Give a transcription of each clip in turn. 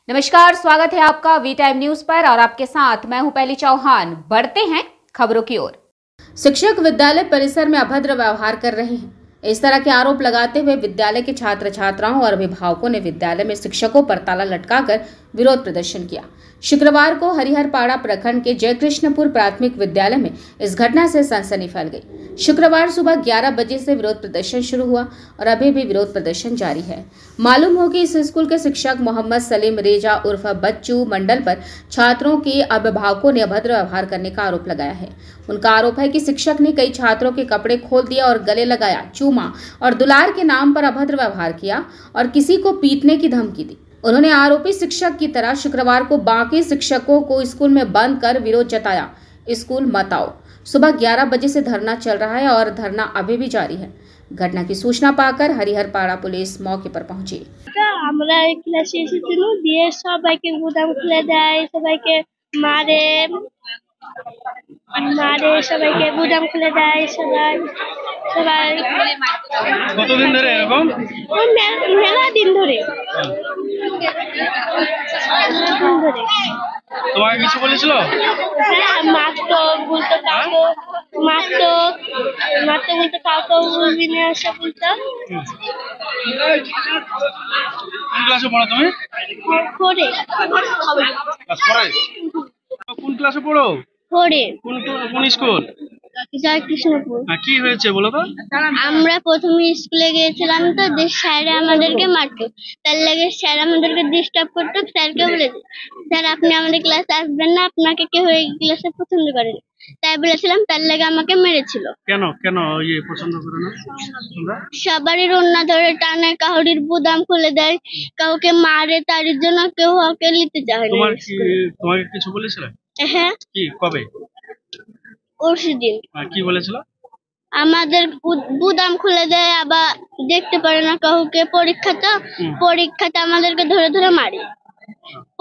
नमस्कार, स्वागत है आपका वी टाइम न्यूज पर और आपके साथ मैं हूं पहली चौहान। बढ़ते हैं खबरों की ओर। शिक्षक विद्यालय परिसर में अभद्र व्यवहार कर रहे हैं। इस तरह के आरोप लगाते हुए विद्यालय के छात्र छात्राओं और अभिभावकों ने विद्यालय में शिक्षकों पर ताला लटकाकर विरोध प्रदर्शन किया। शुक्रवार को हरिहरपाड़ा प्रखंड के जयकृष्णपुर प्राथमिक विद्यालय में इस घटना से सनसनी फैल गई। शुक्रवार सुबह 11 बजे से विरोध प्रदर्शन शुरू हुआ और अभी भी विरोध प्रदर्शन जारी है। मालूम हो कि इस स्कूल के शिक्षक मोहम्मद सलीम रेजा उर्फ बच्चू मंडल पर छात्रों के अभिभावकों ने अभद्र व्यवहार करने का आरोप लगाया है। उनका आरोप है कि शिक्षक ने कई छात्रों के कपड़े खोल दिया और गले लगाया, चूमा और दुलार के नाम पर अभद्र व्यवहार किया और किसी को पीटने की धमकी दी। उन्होंने आरोपी शिक्षक की तरह शुक्रवार को बाकी शिक्षकों को स्कूल में बंद कर विरोध जताया। स्कूल मत आओ। सुबह 11 बजे से धरना चल रहा है और धरना अभी भी जारी है। घटना की सूचना पाकर हरिहरपाड़ा पुलिस मौके पर पहुंची। আমরা ক্লাসে এসেছিল দিয়ে সবাইকে গুদাম খুলে দেয়, সবাইকে মারে সবাইকে গুদাম খুলে দেয়। সবাই কতদিন ধরে এরকম? মেলা দিন ধরে। তোমাকে কিছু বলেছিল? হ্যাঁ, মারতো, বলতো কাউকে মারতো বলতো কাউকে বলবি না, এসব বলতো। কোন ক্লাসে পড়ো তুমি? করে কোন ক্লাসে পড়ো? করে কোন স্কুল? জয়কৃষ্ণপুর। কি হয়েছে বলো তো? আমরা প্রথমে স্কুলে গিয়েছিলাম তো স্যার আমাদেরকে মারতো, তার লাগে স্যার আমাদেরকে ডিস্টার্ব করতো। স্যারকে বলেছে, স্যার আপনি আমাদের ক্লাসে আসবেন না, আপনাকে কেউ এই ক্লাসে পছন্দ করে না। তাই বলেছিলাম, তার লাগে আমাকে মেরেছিল। কেন কেন পছন্দ করে না? সবারই রন্না ধরে টানে, কাউরির বুদাম খুলে দেয়, কাউকে মারে, তার জন্য কেউ ওকে নিতে চায় না। তোমাকে কিছু বলেছিল? হ্যাঁ। কি কবে? পরশুদিন। কি বলেছিল? আমাদের বুদাম খুলে দেয়, আবার দেখতে পারে না কাউকে। পরীক্ষাতে আমাদেরকে ধরে ধরে মারে।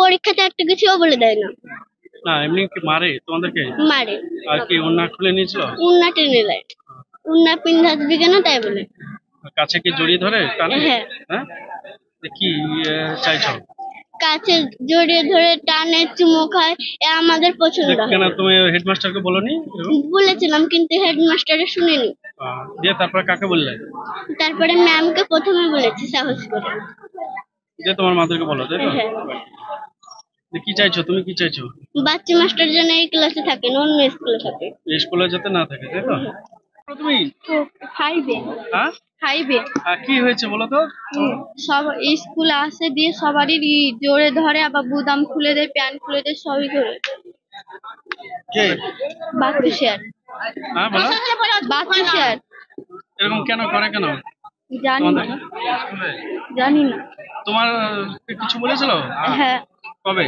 পরীক্ষাতে একটা কিছুও বলে দেয় না। না, এমনি কি মারে তোমাদেরকে? মারে। আর কি ওন্না খুলে নিয়েছিল? উন্না টেনে দেয়, উন্না পিন্ধা দিবি কেন তাই বলে। কাছে কি জড়িয়ে ধরে টানে? হ্যাঁ। কি চাইছো? কাছে জড়িয়ে ধরে টানে, চুমো খায়, আমাদের পছন্দ হয়। কেন তুমি হেডমাস্টারকে বলোনি? বলেছিলাম, কিন্তু হেডমাস্টারে শুনেনি। দিয়ে তারপরে কাকে বললে? তারপরে ম্যামকে প্রথমে বলেছি সাহস করে। যে তোমার মাদেরকে বলো, তাই তো? হ্যাঁ। কি চাইছো তুমি? কি চাইছো? বাচ্চা মাস্টার যেন এই ক্লাসে থাকে না, অন্য স্কুলে থাকে। এই স্কুলে যাতে না থাকে, তাই তো? তুমি 5-এ। হ্যাঁ, 5-এ। কি হয়েছে বলো তো? সব স্কুলে আসে দিয়ে সবারই জোরে ধরে, আবার বুদাম খুলে দেয়, প্যান্ট খুলে দেয়, সবই করে। কে? বাচ্চু স্যার। হ্যাঁ বলো। বাচ্চু স্যার। এরকম কেন করে? কেন জানি না। তোমার কিছু বলেছিল? হ্যাঁ। কবে?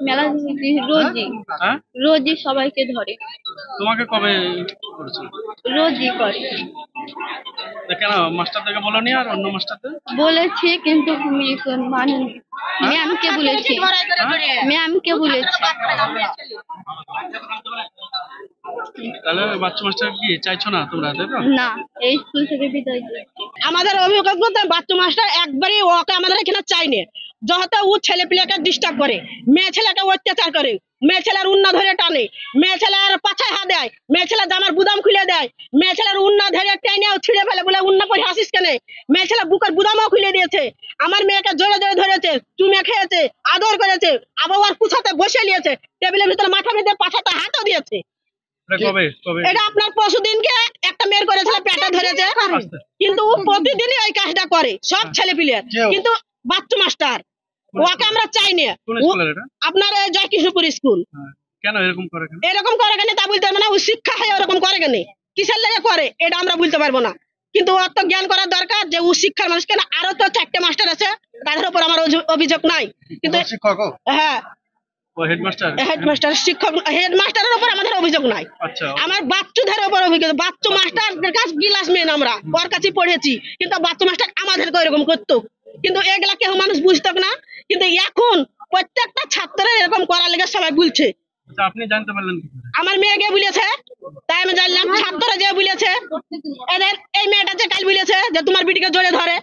মেলা রোজই। হ্যাঁ, রোজই সবাইকে ধরে। তোমাকে কবে করেছিল? রোজই করে। কেন মাস্টারদেরকে বলোনি? আর অন্য মাস্টারদের বলেছি, কিন্তু মানেনি। ম্যামকে বলেছি, ম্যামকে বলেছি। তাহলে বাচ্চা মাস্টার কি চাইছো না তোমরা? না, এই স্কুল থেকে বিদায় দিই। আমাদের অভিজ্ঞতা বাচ্চা মাস্টার একবারই ওকে আমাদের এখানে চাইনি। যত ও ছেলে পিলেকে ডিস্টার্ব করে, মেয়ে ছেলেকে অত্যাচার করে, মেয়ে ছেলের উন্না ধরে টানে, মেয়ে ছেলের পাছায় হাত দেয়, মেয়ে ছেলে জামার বুদাম খুলে দেয়, মেয়ে ছেলের উন্না ধরে টেনে ছিঁড়ে ফেলে, বলে উন্না পরে হাসিস কেন? মেয়ে ছেলে বুকের বুদামও খুলে দিয়েছে। আমার মেয়েকে জোরে জোরে ধরেছে, চুমে খেয়েছে, আদর করেছে, আবার ওর কুছাতে বসে নিয়েছে, টেবিলের ভিতরে মাথা বেঁধে পাছাতে হাতও দিয়েছে। এটা আপনার পরশুদিনকে একটা মেয়ের করেছিল, পেটে ধরেছে। কিন্তু ও প্রতিদিনই ওই কাজটা করে সব ছেলে পিলে। কিন্তু বাচ্চা মাস্টার ওকে আমরা চাই না। আপনার জয়কৃষ্ণপুর স্কুল। কেন এরকম করে? এরকম করে কেন তা বলতে পারবো না। ও শিক্ষা হয় ওরকম করে কেন, কিসের লেগে করে এটা আমরা বলতে পারবো না। কিন্তু ওর তো জ্ঞান করার দরকার যে ও শিক্ষার মানুষ। কেন আরো তো 4টে মাস্টার আছে, তাদের উপর আমার অভিযোগ নাই। কিন্তু হ্যাঁ, হেডমাস্টার শিক্ষক হেডমাস্টারের উপর আমাদের অভিযোগ নাই। আমার বাচ্চুদের উপর অভিযোগ। বাচ্চু মাস্টারদের কাছে গিলাস মেন আমরা ওর কাছে পড়েছি, কিন্তু বাচ্চু মাস্টার আমাদেরকে এরকম করতো। কিন্তু এগুলা কেউ মানুষ বুঝতো না। কিন্তু এখন প্রত্যেকটা ছাত্রের এরকম করার লেগে সবাই বলছে। আপনি জানতে পারলেন? আমার মেয়েকে বলেছে, তাই আমি জানলাম। ছাত্ররা যে বলেছে, এদের এই মেয়েটা যে কাল বলেছে যে তোমার বিটিকে জড়ে ধরে,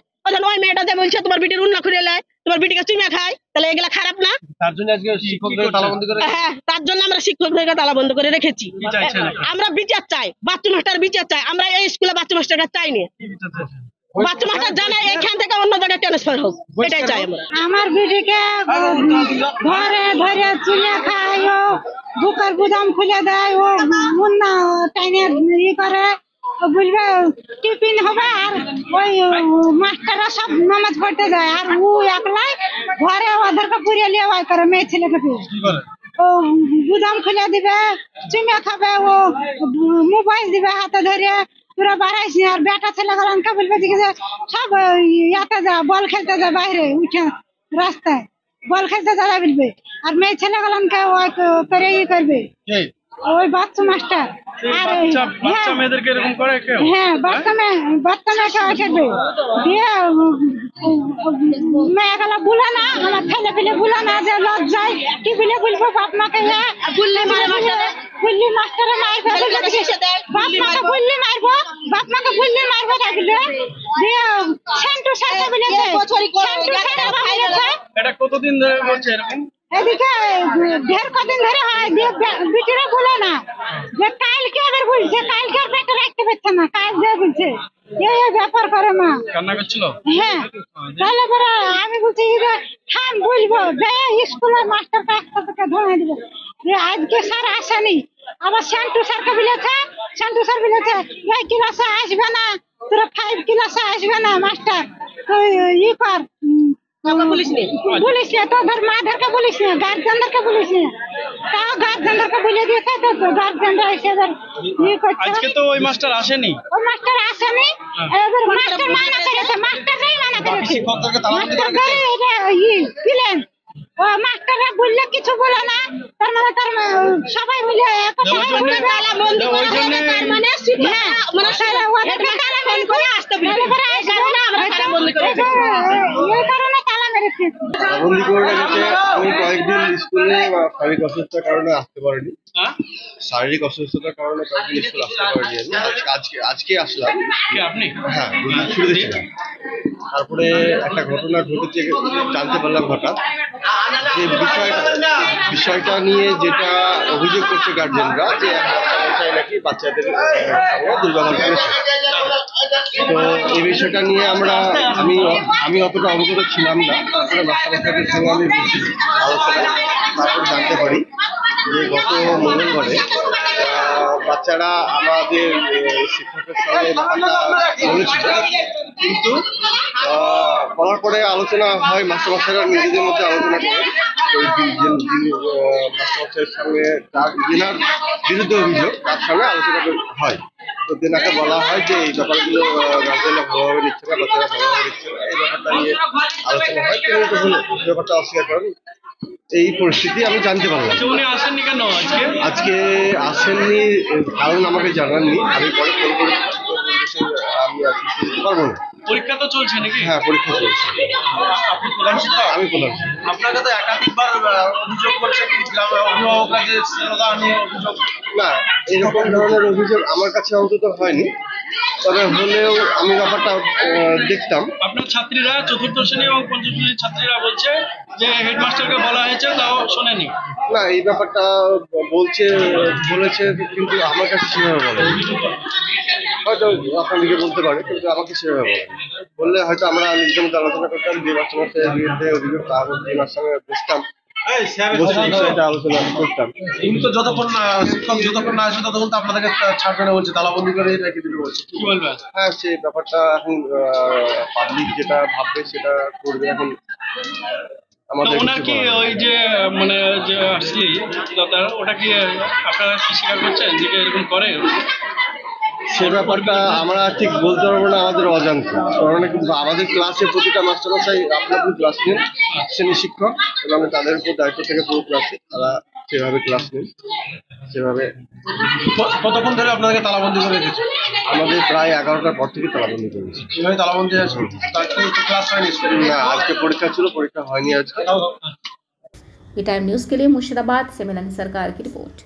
ওই মেয়েটা যে বলছে তোমার বিটির উন্না খুলে নেয়, তোমার বিটিকে চুমা খায়, তাহলে এগুলা খারাপ না? তার জন্য আজকে শিক্ষকদের তালাবন্দি করে হ্যাঁ, তার জন্য আমরা শিক্ষকদেরকে তালাবন্ধ করে রেখেছি। কি চাইছেন এখন? আমরা বিচার চাই, বাচ্চু মাস্টার বিচার চাই। আমরা এই স্কুলে বাচ্চু মাস্টারকে চাইনি। বাচ্চু মাস্টার জানাই এখান থেকে অন্য জায়গায় ট্রান্সফার হোক, এটাই চাই আমরা। আমার বিটিকে ঘরে ধরে চুলে খায়, ও বুকের বুদাম খুলে দেয়, ও মুন্না টাইনে ই করে, ও বলবে টিফিন হবে, আর ওই মাস্টাররা সব নামাজ পড়তে যায়, আর ও একলাই ঘরে ওদেরকে পুড়িয়ে নিয়ে ওই করে মেয়ে ছেলেকে ও বুদাম খুলে দিবে, চুমে খাবে, ও মোবাইল দিবে হাতে ধরে, তোরা বাড়াইস। আর বেটা ছেলে গেলানকে বলবে যে সব ইয়াতে যা, বল খেলতে যা, বাইরে উঠে রাস্তায় বল খেলতে যা বলবে, আর মেয়ে ছেলে গেলানকে ওই করে ই করবে ওই বাচ্চা মাস্টার। আর বাচ্চা মেয়েদেরকে এরকম করে কেউ? হ্যাঁ, বাচ্চা মেয়েকে ওই করবে দিয়ে মেয়েগুলা বলে না, আমার ছেলে পেলে বলে না যে লজ্জায় কি বলে বলবো বাপ মাকে, গুল্লি মাস্টারে মারবে, বাপ মাকে গুল্লি মারবো, বাপ মাকে গুল্লি মারবো বলে দিয়ে সেন্টু সাথে বলেছে। এটা কতদিন ধরে বলছে এরকম? এদিকে ঢের কদিন ধরে হয়, দিয়ে বিটিরা বলে না যে কালকে আবার বলছে, কালকে আর পেটে রাখতে পারছে না, কাল দিয়ে বলছে এই ব্যাপার করে মা। কান্না করছিল? হ্যাঁ, তাহলে পরে আমি বলছি থাম বলবো যে স্কুলের মাস্টারকে একটা থেকে ধরে দিব যে আজকে স্যার আসেনি, আবার শান্তু স্যারকে বলেছে, শান্তু স্যার বলেছে এই ক্লাসে আসবে না, তোরা 5 ক্লাসে আসবে না মাস্টার, তো ই কর বলিস না, তোদের মাদেরকে বলিস না, গার্জেনদেরকে বলিস না, তাও গার্জেনদেরকে বলে দিয়েছে, তো গার্জেনরা এসে ই করছে। আজকে তো ওই মাস্টার আসেনি, ওই মাস্টার আসেনি, এবার মাস্টার মানা করেছে, মাস্টাররাই মানা করেছে, মাস্টাররাই এটা ই দিলেন। ও মাস্টাররা বললে কিছু বলে না, তার মানে সবাই মিলে একসাথে তালা বন্ধ করে, তার মানে মানে সারা ওদেরকে তালা বন্ধ করে আসতে বলে, আমরা তালা বন্ধ করে এই কারণে তালা মেরেছে। তালাবন্দি করে রেখেছে। আমি কয়েকদিন স্কুলে শারীরিক অসুস্থতার কারণে আসতে পারিনি, শারীরিক অসুস্থতার কারণে কয়েকদিন স্কুল আসতে পারিনি। আজকে আসলাম। আপনি? হ্যাঁ, ছুটিতে ছিলাম। তারপরে একটা ঘটনা ঘটেছে, জানতে পারলাম হঠাৎ যে বিষয়টা নিয়ে যেটা অভিযোগ করছে গার্জেনরা, যে এক বাচ্চামশাই নাকি বাচ্চাদের সঙ্গে দুর্ব্যবহার করেছে। তো এই বিষয়টা নিয়ে আমি অতটা অবগত ছিলাম না। তারপরে মাস্টারমশাইদের সঙ্গে আমি আলোচনা, তারপর জানতে পারি যে গত মঙ্গলবারে বাচ্চারা আমাদের শিক্ষকের সঙ্গে ব্যাপারটা বলেছিল, কিন্তু বলার পরে আলোচনা হয়, মাস্টারমশাইরা নিজেদের মধ্যে আলোচনা করে মাস্টারমশাইয়ের সঙ্গে যেনার বিরুদ্ধে অভিযোগ তার সঙ্গে আলোচনা হয়। তো তেনাকে বলা হয় যে এই ব্যাপারগুলো গার্জেনরা ভালোভাবে নিচ্ছে না, বাচ্চারা ভালোভাবে নিচ্ছে না, এই ব্যাপারটা নিয়ে আলোচনা হয়। তিনি তখন ব্যাপারটা অস্বীকার করেন। এই পরিস্থিতি আমি জানতে পারলাম। উনি আসেননি কেন আজকে আসেননি কারণ আমাকে জানাননি। আমি পরে ফোন করে আমি আজকে দিতে পারবো না। পরীক্ষা তো চলছে নাকি? হ্যাঁ, পরীক্ষা চলছে। আপনি প্রধান শিক্ষক? আমি প্রধান। আপনাকে তো একাধিকবার অভিযোগ করছে অভিভাবকরা যে শ্রোতা নিয়ে অভিযোগ। না, এরকম ধরনের অভিযোগ আমার কাছে অন্তত হয়নি, তবে হলেও আমি ব্যাপারটা দেখতাম। আপনার ছাত্রীরা, চতুর্থ শ্রেণী এবং পঞ্চম শ্রেণীর ছাত্রীরা বলছে যে হেডমাস্টারকে বলা হয়েছে, তাও শোনেনি। না, এই ব্যাপারটা বলেছে, কিন্তু আমার কাছে সেভাবে বলে, হয়তো আপনাদেরকে বলতে পারে, কিন্তু আমাকে সেভাবে বললে হয়তো আমরা নিজের মধ্যে আলোচনা করতাম, যে বাচ্চাদের বিরুদ্ধে অভিযোগ তারপর ওনার সঙ্গে বসতাম, বিষয়টা আলোচনা করতাম। কিন্তু যতক্ষণ শিক্ষক না আসে ততক্ষণ তো আপনাদেরকে ছাড়বে না বলছে, তালাবন্দি করে রেখে দিতে বলছে। কি বলবেন? হ্যাঁ, সেই ব্যাপারটা এখন পাবলিক যেটা ভাববে সেটা করবে। এখন ওনার কি ওই যে মানে যে আসলি ওটা কি আপনারা কি স্বীকার করছেন যে এরকম করে? সে ব্যাপারটা আমরা ঠিক বলতে পারবো না, আমাদের অজান্ত। কারণ আমাদের ক্লাসে প্রতিটা মাস্টারমশাই আপনার ক্লাস নেন, শ্রেণী শিক্ষক, এবং তাদের উপর দায়িত্ব থেকে পুরো ক্লাসে তারা সেভাবে ক্লাস নেন। সেভাবে কতক্ষণ ধরে আপনাদেরকে তালাবন্দি করে রেখেছে? আমাদের প্রায় 11টার পর থেকে তালাবন্দি করেছে। কিভাবে তালাবন্দি আছে? ক্লাস হয়নি? না, আজকে পরীক্ষা ছিল, পরীক্ষা হয়নি আজকে। वी टाइम न्यूज के लिए मुर्शिदाबाद से मिलन सरकार की रिपोर्ट।